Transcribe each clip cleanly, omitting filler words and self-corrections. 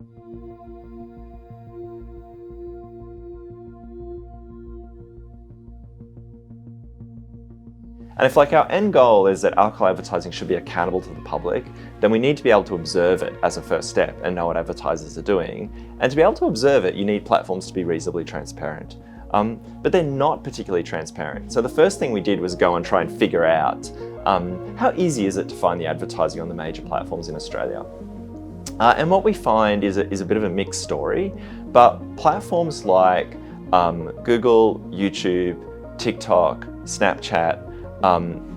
And if our end goal is that alcohol advertising should be accountable to the public, then we need to be able to observe it as a first step and know what advertisers are doing. And to be able to observe it, you need platforms to be reasonably transparent. But they're not particularly transparent. So the first thing we did was go and try and figure out how easy is it to find the advertising on the major platforms in Australia. And what we find is a bit of a mixed story, but platforms like Google, YouTube, TikTok, Snapchat,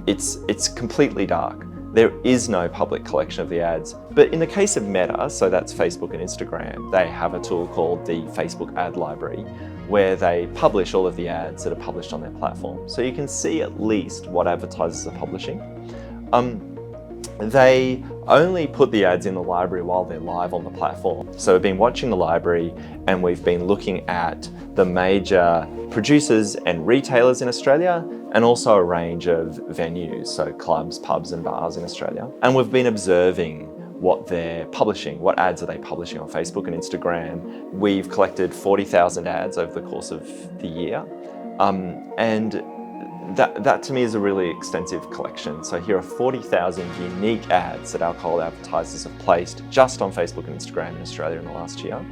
it's completely dark. There is no public collection of the ads. But in the case of Meta, so that's Facebook and Instagram, they have a tool called the Facebook Ad Library, where they publish all of the ads that are published on their platform. So you can see at least what advertisers are publishing. They only put the ads in the library while they're live on the platform. So we've been watching the library and we've been looking at the major producers and retailers in Australia, and also a range of venues, so clubs, pubs and bars in Australia. And we've been observing what they're publishing, what ads are they publishing on Facebook and Instagram. We've collected 40,000 ads over the course of the year. And that to me is a really extensive collection. So here are 40,000 unique ads that alcohol advertisers have placed just on Facebook and Instagram in Australia in the last year.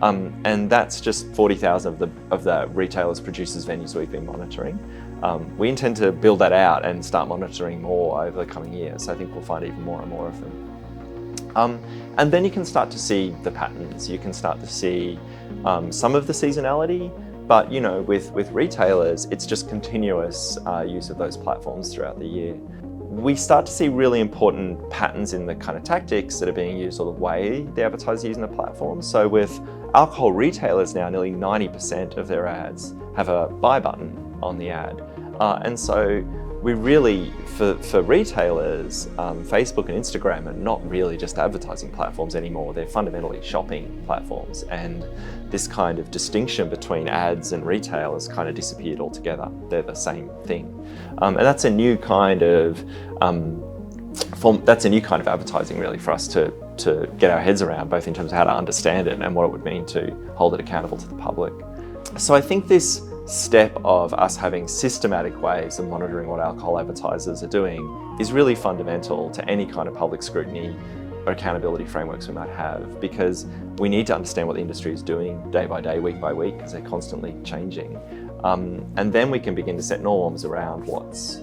And that's just 40,000 of the retailers, producers, venues we've been monitoring. We intend to build that out and start monitoring more over the coming years. So I think we'll find even more and more of them. And then you can start to see the patterns. You can start to see some of the seasonality, but with retailers, it's just continuous use of those platforms throughout the year. We start to see really important patterns in the kind of tactics that are being used or the way the advertisers are using the platform. So with alcohol retailers now, nearly 90% of their ads have a buy button on the ad. And so we really, for retailers, Facebook and Instagram are not really just advertising platforms anymore. They're fundamentally shopping platforms. And this kind of distinction between ads and retail has kind of disappeared altogether. They're the same thing. And that's a new kind of advertising really for us to get our heads around, both in terms of how to understand it and what it would mean to hold it accountable to the public. So I think this step of us having systematic ways of monitoring what alcohol advertisers are doing is really fundamental to any kind of public scrutiny or accountability frameworks we might have, because we need to understand what the industry is doing day by day, week by week, because they're constantly changing. And then we can begin to set norms around what's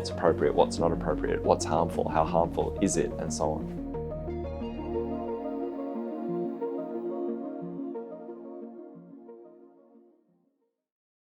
appropriate, what's not appropriate, what's harmful, how harmful is it, and so on.